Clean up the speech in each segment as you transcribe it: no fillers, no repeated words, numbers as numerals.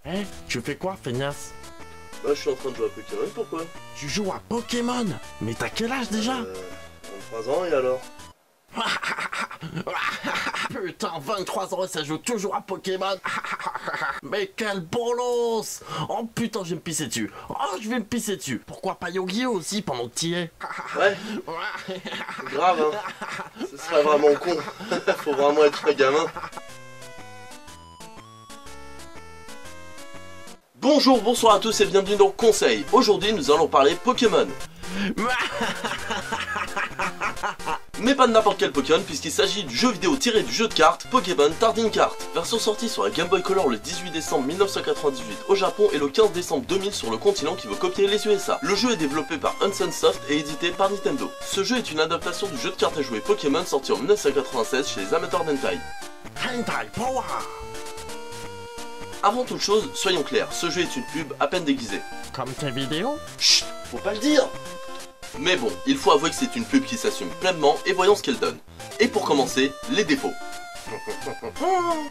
Eh, tu fais quoi, feignasse? Bah, je suis en train de jouer à Pokémon, pourquoi? Tu joues à Pokémon? Mais t'as quel âge déjà? 23 ans, et alors? Putain, 23 ans et ça joue toujours à Pokémon. Mais quel bolos! Oh putain, je vais me pisser dessus. Oh, je vais me pisser dessus. Pourquoi pas Yu-Gi-Oh aussi pendant que t'y es? Ouais, c'est grave, hein. Ce serait vraiment con. Faut vraiment être un gamin. Bonjour, bonsoir à tous et bienvenue dans Conseil. Aujourd'hui, nous allons parler Pokémon. Mais pas de n'importe quel Pokémon, puisqu'il s'agit du jeu vidéo tiré du jeu de cartes Pokémon Trading Card. Version sortie sur la Game Boy Color le 18 décembre 1998 au Japon et le 15 décembre 2000 sur le continent qui veut copier les USA. Le jeu est développé par Hudson Soft et édité par Nintendo. Ce jeu est une adaptation du jeu de cartes à jouer Pokémon sorti en 1996 chez les amateurs d'Hentai. Hentai Power! Avant toute chose, soyons clairs, ce jeu est une pub à peine déguisée. Comme tes vidéos? Chut, faut pas le dire. Mais bon, il faut avouer que c'est une pub qui s'assume pleinement et voyons ce qu'elle donne. Et pour commencer, les défauts.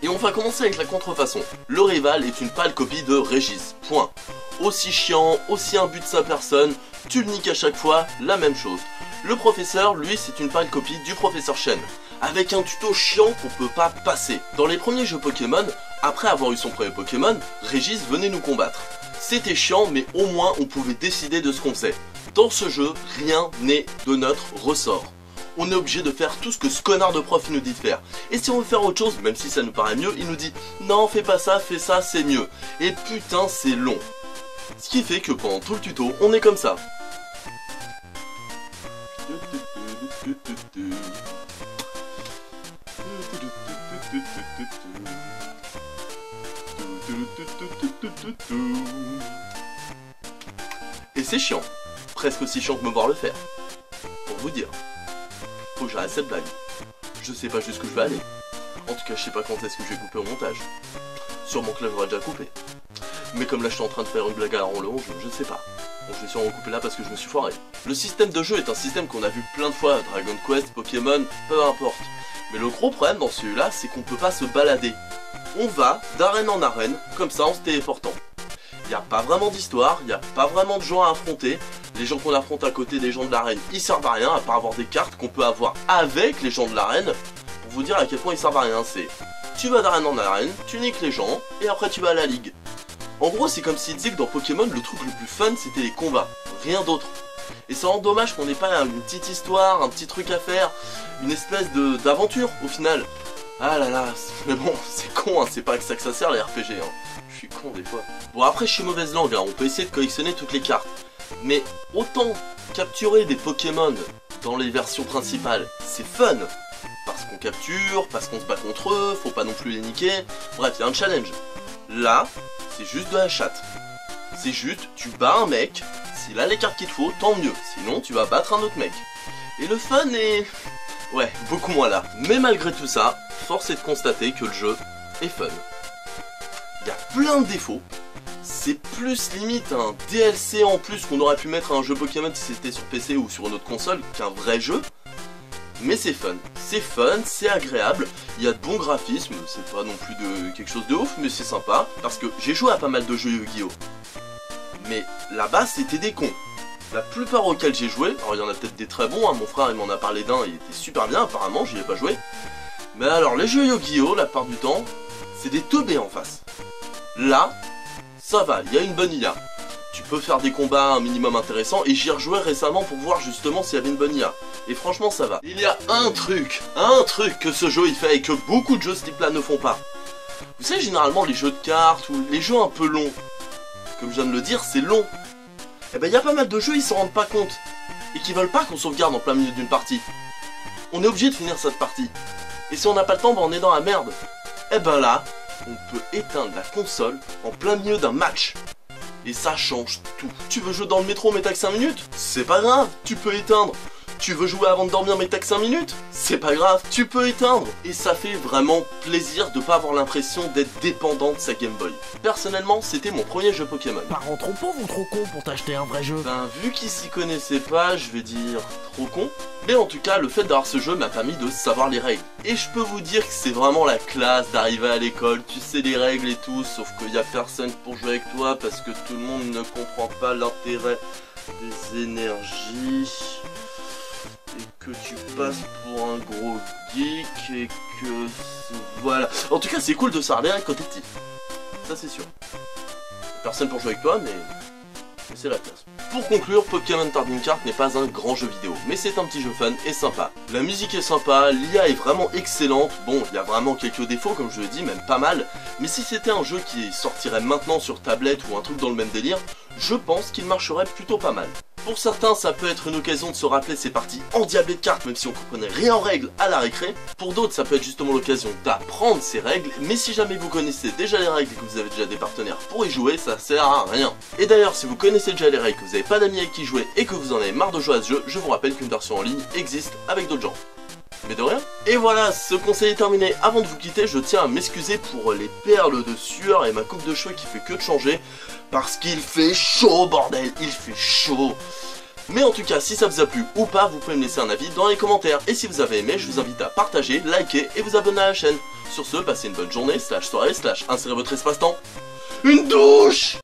Et on va commencer avec la contrefaçon. Le rival est une pâle copie de Régis, point. Aussi chiant, aussi imbu de sa personne, tu le niques à chaque fois, la même chose. Le professeur, lui, c'est une pâle copie du professeur Chen, avec un tuto chiant qu'on peut pas passer. Dans les premiers jeux Pokémon, après avoir eu son premier Pokémon, Régis venait nous combattre. C'était chiant, mais au moins on pouvait décider de ce qu'on faisait. Dans ce jeu, rien n'est de notre ressort. On est obligé de faire tout ce que ce connard de prof nous dit de faire. Et si on veut faire autre chose, même si ça nous paraît mieux, il nous dit non, fais pas ça, fais ça, c'est mieux. Et putain, c'est long. Ce qui fait que pendant tout le tuto, on est comme ça. Et c'est chiant. Presque aussi chiant que me voir le faire. Pour vous dire. Faut que j'arrête cette blague. Je sais pas jusqu'où je vais aller. En tout cas, je sais pas quand est-ce que je vais couper au montage. Sûrement que là, j'aurais déjà coupé. Mais comme là, je suis en train de faire une blague à la ronde, je sais pas. Bon, je vais sûrement couper là parce que je me suis foiré. Le système de jeu est un système qu'on a vu plein de fois. Dragon Quest, Pokémon, peu importe. Mais le gros problème dans celui-là, c'est qu'on peut pas se balader. On va d'arène en arène, comme ça en se téléportant. Il n'y a pas vraiment d'histoire, il n'y a pas vraiment de gens à affronter. Les gens qu'on affronte à côté des gens de l'arène, ils servent à rien, à part avoir des cartes qu'on peut avoir avec les gens de l'arène. Pour vous dire à quel point ils servent à rien, c'est... Tu vas d'arène en arène, tu niques les gens, et après tu vas à la ligue. En gros, c'est comme s'il disait que dans Pokémon, le truc le plus fun, c'était les combats. Rien d'autre. Et c'est vraiment dommage qu'on n'ait pas une petite histoire, un petit truc à faire, une espèce d'aventure, au final. Ah là là, mais bon, c'est con, hein, c'est pas que ça sert les RPG, hein. Je suis con des fois. Bon, après, je suis mauvaise langue, hein, on peut essayer de collectionner toutes les cartes. Mais autant capturer des Pokémon dans les versions principales, c'est fun. Parce qu'on capture, parce qu'on se bat contre eux, faut pas non plus les niquer. Bref, il y a un challenge. Là, c'est juste de la chatte. C'est juste, tu bats un mec, s'il a les cartes qu'il te faut, tant mieux. Sinon, tu vas battre un autre mec. Et le fun est... ouais, beaucoup moins là. Mais malgré tout ça, force est de constater que le jeu est fun. Il y a plein de défauts. C'est plus limite un DLC en plus qu'on aurait pu mettre à un jeu Pokémon si c'était sur PC ou sur une autre console qu'un vrai jeu. Mais c'est fun, c'est agréable, il y a de bons graphismes, c'est pas non plus de quelque chose de ouf, mais c'est sympa, parce que j'ai joué à pas mal de jeux Yu-Gi-Oh! Mais là-bas c'était des cons. La plupart auxquels j'ai joué, alors il y en a peut-être des très bons, hein, mon frère il m'en a parlé d'un, il était super bien apparemment, j'y ai pas joué. Mais alors les jeux Yu-Gi-Oh! La part du temps, c'est des teubés en face. Là, ça va, il y a une bonne IA. Tu peux faire des combats un minimum intéressants et j'y ai rejoué récemment pour voir justement s'il y avait une bonne IA. Et franchement ça va. Il y a un truc que ce jeu il fait et que beaucoup de jeux ce type là ne font pas. Vous savez généralement les jeux de cartes ou les jeux un peu longs, comme je viens de le dire c'est long. Et ben il y a pas mal de jeux ils s'en rendent pas compte. Et qui veulent pas qu'on sauvegarde en plein milieu d'une partie. On est obligé de finir cette partie. Et si on n'a pas le temps ben on est dans la merde. Et ben là, on peut éteindre la console en plein milieu d'un match. Et ça change tout. Tu veux jouer dans le métro mais t'as que 5 minutes? C'est pas grave, tu peux éteindre. Tu veux jouer avant de dormir mais t'as que 5 minutes? C'est pas grave, tu peux éteindre. Et ça fait vraiment plaisir de pas avoir l'impression d'être dépendant de sa Game Boy. Personnellement, c'était mon premier jeu Pokémon. Parents trop pauvres ou trop cons pour t'acheter un vrai jeu? Ben, vu qu'il s'y connaissait pas, je vais dire trop con. Mais en tout cas, le fait d'avoir ce jeu m'a permis de savoir les règles. Et je peux vous dire que c'est vraiment la classe d'arriver à l'école, tu sais les règles et tout, sauf qu'il y a personne pour jouer avec toi parce que tout le monde ne comprend pas l'intérêt des énergies. Et que tu passes pour un gros geek et que... Voilà. En tout cas, c'est cool de savoir les règles quand t'es petit. Ça, c'est sûr. Personne pour jouer avec toi, mais c'est la classe. Pour conclure, Pokémon Trading Card n'est pas un grand jeu vidéo, mais c'est un petit jeu fun et sympa. La musique est sympa, l'IA est vraiment excellente, bon, il y a vraiment quelques défauts comme je l'ai dit, même pas mal, mais si c'était un jeu qui sortirait maintenant sur tablette ou un truc dans le même délire, je pense qu'il marcherait plutôt pas mal. Pour certains, ça peut être une occasion de se rappeler ces parties endiablées de cartes, même si on comprenait rien en règles à la récré. Pour d'autres, ça peut être justement l'occasion d'apprendre ces règles, mais si jamais vous connaissez déjà les règles et que vous avez déjà des partenaires pour y jouer, ça sert à rien. Et d'ailleurs, si vous connaissez déjà les règles, que vous n'avez pas d'amis avec qui jouer et que vous en avez marre de jouer à ce jeu, je vous rappelle qu'une version en ligne existe avec d'autres gens. Mais de rien. Et voilà, ce conseil est terminé. Avant de vous quitter, je tiens à m'excuser pour les perles de sueur et ma coupe de cheveux qui fait que de changer. Parce qu'il fait chaud, bordel, il fait chaud. Mais en tout cas, si ça vous a plu ou pas, vous pouvez me laisser un avis dans les commentaires. Et si vous avez aimé, je vous invite à partager, liker et vous abonner à la chaîne. Sur ce, passez une bonne journée, /soirée, insérez votre espace-temps. Une douche!